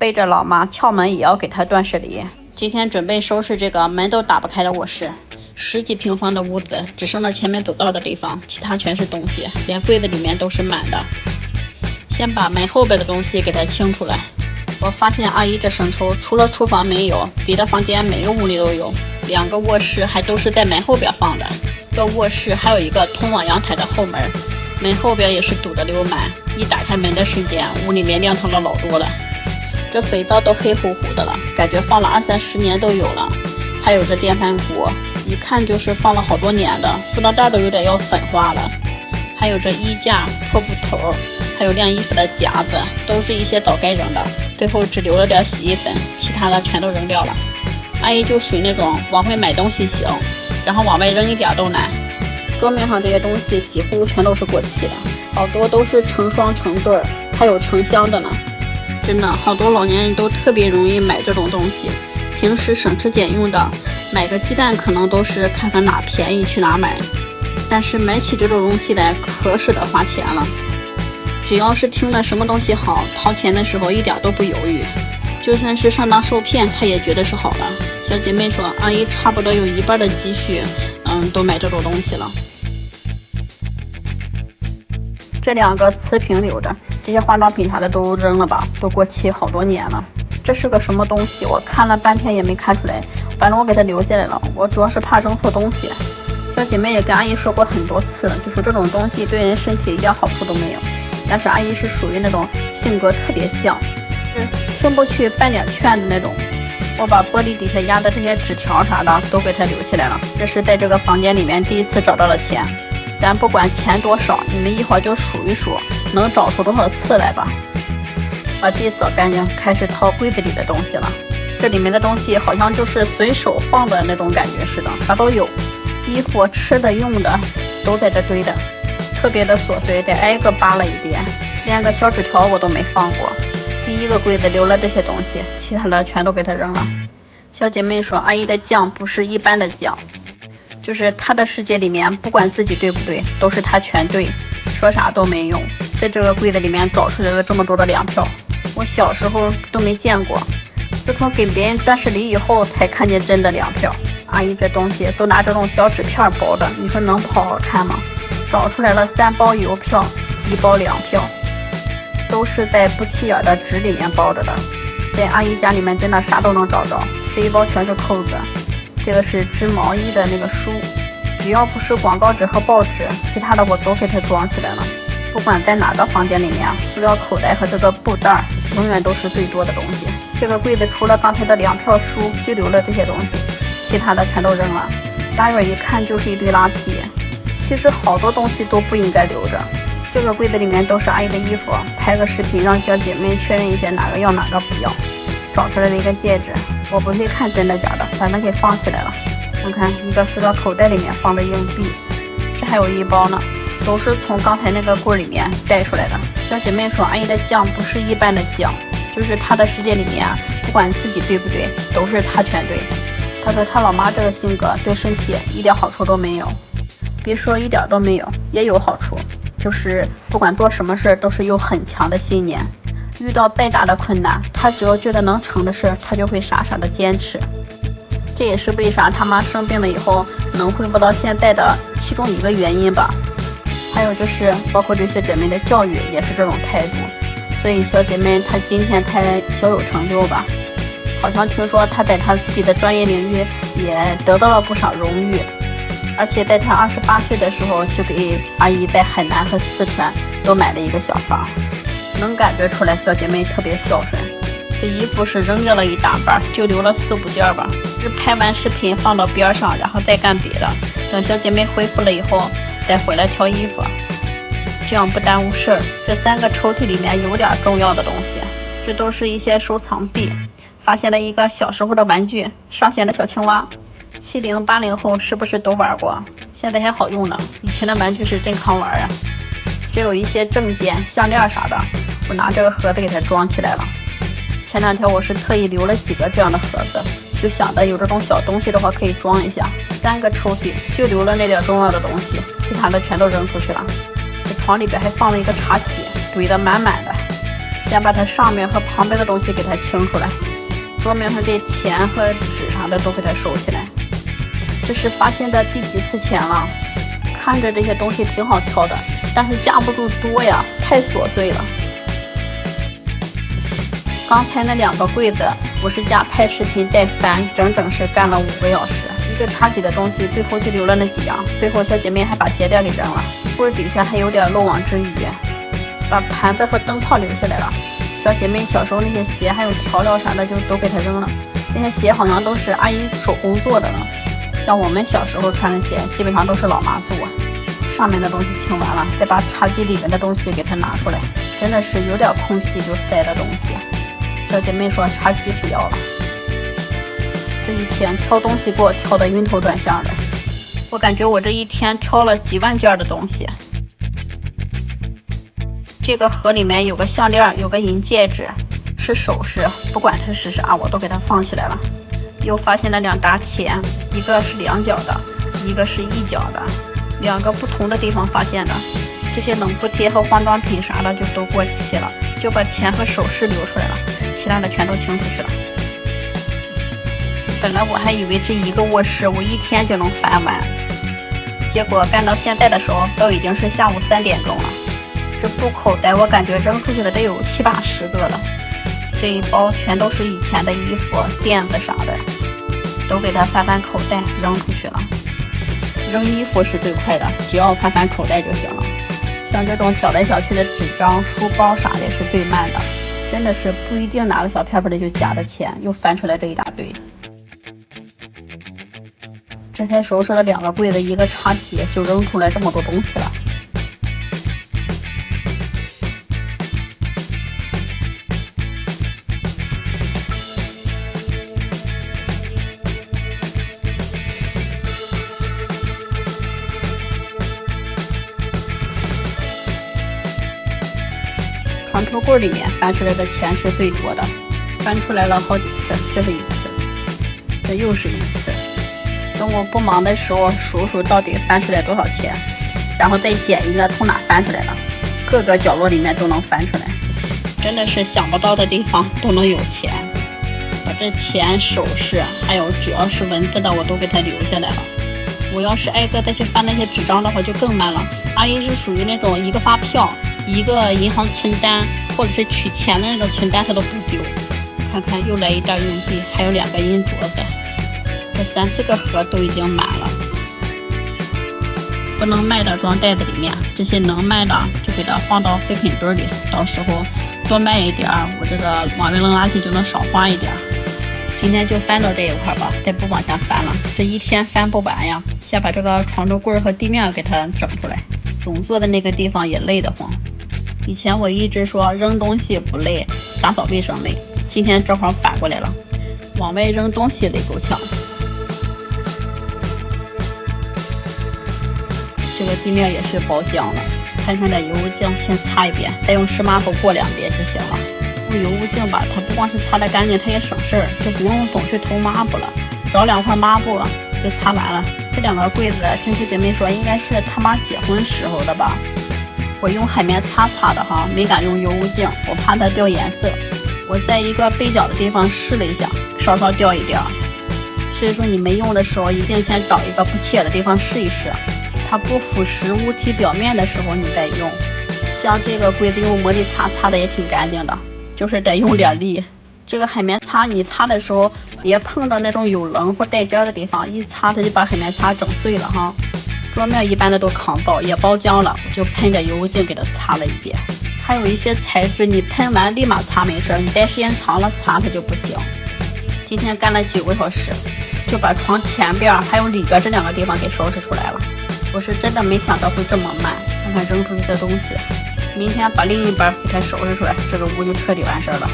背着老妈撬门也要给她断舍离。今天准备收拾这个门都打不开的卧室，10几平方的屋子，只剩了前面走道的地方，其他全是东西，连柜子里面都是满的。先把门后边的东西给它清出来。我发现阿姨这生抽除了厨房没有，别的房间每个屋里都有，2个卧室还都是在门后边放的。这个卧室还有一个通往阳台的后门，门后边也是堵得流满，一打开门的瞬间，屋里面亮堂了老多了。这肥皂都黑乎乎的了，感觉放了20-30年都有了。还有这电饭锅，一看就是放了好多年的，塑料袋都有点要粉化了。还有这衣架、破布头，还有晾衣服的夹子，都是一些早该扔的，最后只留了点洗衣粉，其他的全都扔掉了。阿姨就属于那种往回买东西行，然后往外扔一点都难。桌面上这些东西几乎全都是过期的，好多都是成双成对，还有成箱的呢。真的，好多老年人都特别容易买这种东西，平时省吃俭用的，买个鸡蛋可能都是看看哪便宜去哪买。但是买起这种东西来可舍得花钱了，只要是听了什么东西好，掏钱的时候一点都不犹豫，就算是上当受骗，他也觉得是好的。小姐妹说，阿姨差不多有一半的积蓄，都买这种东西了。这2个瓷瓶留着，这些化妆品啥的都扔了吧，都过期好多年了。这是个什么东西？我看了半天也没看出来，反正我给它留下来了。我主要是怕扔错东西。小姐妹也跟阿姨说过很多次了，就说这种东西对人身体一点好处都没有。但是阿姨是属于那种性格特别犟，听不去半点劝的那种。我把玻璃底下压的这些纸条啥的都给她留下来了。这是在这个房间里面第一次找到了钱，咱不管钱多少，你们一会儿就数一数，能找出多少次来吧。把地扫干净，开始掏柜子里的东西了。这里面的东西好像就是随手放的那种感觉似的，啥都有，衣服、吃的、用的都在这堆着，特别的琐碎，得挨个扒了一遍，连个小纸条我都没放过。第1个柜子留了这些东西，其他的全都给它扔了。小姐妹说，阿姨的犟不是一般的犟，就是她的世界里面，不管自己对不对，都是她全对，说啥都没用。在这个柜子里面找出来了这么多的粮票，我小时候都没见过，自从给别人断舍离以后才看见真的粮票。阿姨这东西都拿这种小纸片包的，你说能不好好看吗？找出来了3包邮票，1包粮票，都是在不起眼的纸里面包着的。在阿姨家里面真的啥都能找着，这一包全是扣子，这个是织毛衣的那个书，只要不是广告纸和报纸，其他的我都给它装起来了。不管在哪个房间里面，塑料口袋和这个布袋永远都是最多的东西。这个柜子除了刚才的粮票书，就留了这些东西，其他的全都扔了。大远一看就是一堆垃圾，其实好多东西都不应该留着。这个柜子里面都是阿姨的衣服，拍个视频让小姐妹确认一下哪个要哪个不要。找出来的一个戒指，我不会看真的假的，反正给放起来了。看看一个塑料口袋里面放着硬币，这还有1包呢，都是从刚才那个柜里面带出来的。小姐妹说，阿姨的犟不是一般的犟，就是她的世界里面，不管自己对不对，都是她全对。她说她老妈这个性格对身体一点好处都没有，别说一点都没有，也有好处，就是不管做什么事都是有很强的信念，遇到再大的困难，她只要觉得能成的事，她就会傻傻的坚持。这也是为啥他妈生病了以后能恢复到现在的其中一个原因吧。还有就是包括对小姐妹的教育也是这种态度，所以小姐妹她今天才小有成就吧。好像听说她在她自己的专业领域也得到了不少荣誉，而且在她28岁的时候就给阿姨在海南和四川都买了一个小房，能感觉出来小姐妹特别孝顺。这衣服是扔掉了一大半，就留了4、5件吧，是拍完视频放到边上，然后再干别的，等小姐妹恢复了以后再回来挑衣服，这样不耽误事儿。这3个抽屉里面有点重要的东西，这都是一些收藏币。发现了一个小时候的玩具，上弦的小青蛙，70、80后是不是都玩过？现在还好用呢，以前的玩具是真抗玩啊。这有一些证件、项链啥的，我拿这个盒子给它装起来了。前2天我是特意留了几个这样的盒子，就想着有这种小东西的话可以装一下。3个抽屉就留了那点重要的东西，其他的全都扔出去了。这床里边还放了一个茶几，堆得满满的。先把它上面和旁边的东西给它清出来，桌面上的钱和纸啥的都给它收起来。这是发现的第几次钱了？看着这些东西挺好挑的，但是架不住多呀，太琐碎了。刚才那2个柜子，我是加拍视频带翻，整整是干了5个小时。一个茶几的东西，最后就留了那几样。最后小姐妹还把鞋垫给扔了，柜底下还有点漏网之鱼，把盘子和灯泡留下来了。小姐妹小时候那些鞋还有调料啥的就都给她扔了，那些鞋好像都是阿姨手工做的呢。像我们小时候穿的鞋，基本上都是老妈做。上面的东西清完了，再把茶几里面的东西给它拿出来，真的是有点空隙就塞的东西。小姐妹说茶几不要了。这一天挑东西给我挑的晕头转向的，我感觉我这一天挑了几万件的东西。这个盒里面有个项链，有个银戒指，是首饰，不管它是啥，我都给它放起来了。又发现了2沓钱，一个是2角的，一个是1角的，2个不同的地方发现的。这些冷敷贴和化妆品啥的就都过期了，就把钱和首饰留出来了，其他的全都清出去了。本来我还以为这一个卧室我一天就能翻完，结果干到现在的时候都已经是下午3点钟了。这布口袋我感觉扔出去了得有7、80个了。这一包全都是以前的衣服、垫子啥的，都给它翻口袋扔出去了。扔衣服是最快的，只要翻口袋就行了。像这种小来小去的纸张、书包啥的是最慢的，真的是不一定哪个小片片的就夹的钱，又翻出来这一大堆。这才收拾了2个柜子、1个茶几，就扔出来这么多东西了。床头柜里面翻出来的钱是最多的，翻出来了好几次，这是一次，这又是一次。等我不忙的时候数数到底翻出来多少钱，然后再捡一个从哪翻出来了，各个角落里面都能翻出来，真的是想不到的地方都能有钱。把这钱、首饰还有只要是文字的我都给它留下来了。我要是挨个再去翻那些纸张的话就更慢了。阿姨是属于那种一个发票、一个银行存单或者是取钱的那个存单她都不丢。看看又来一袋硬币，还有2个银镯子，这3、4个盒都已经满了。不能卖的装袋子里面，这些能卖的就给它放到废品堆里，到时候多卖一点，我这个网约扔垃圾就能少花一点。今天就翻到这一块吧，再不往下翻了，这一天翻不完呀。先把这个床头柜和地面给它整出来，总坐的那个地方也累得慌。以前我一直说扔东西不累，打扫卫生累，今天正好反过来了，往外扔东西累够呛。这个地面也是包浆了，看看这油污镜先擦一遍，再用湿抹布过2遍就行了。用油污镜吧，它不光是擦得干净，它也省事儿，就不用总去偷抹布了，找2块抹布就擦完了。这2个柜子，亲戚姐妹说应该是他妈结婚时候的吧。我用海绵擦的哈，没敢用油污镜，我怕它掉颜色。我在一个背角的地方试了一下，稍稍掉一点。所以说你没用的时候，一定先找一个不起眼的地方试一试，它不腐蚀物体表面的时候你再用。像这个柜子用茉莉擦的也挺干净的，就是得用点力。这个海绵擦你擦的时候别碰到那种有棱或带尖的地方，一擦它就把海绵擦整碎了哈。桌面一般的都抗造也包浆了，我就喷着油污镜给它擦了一遍。还有一些材质你喷完立马擦没事，你待时间长了擦它就不行。今天干了9个小时，就把床前边还有里边这2个地方给收拾出来了。我是真的没想到会这么慢。看看扔出去的东西，明天把另一边给它收拾出来，这个屋就彻底完事了。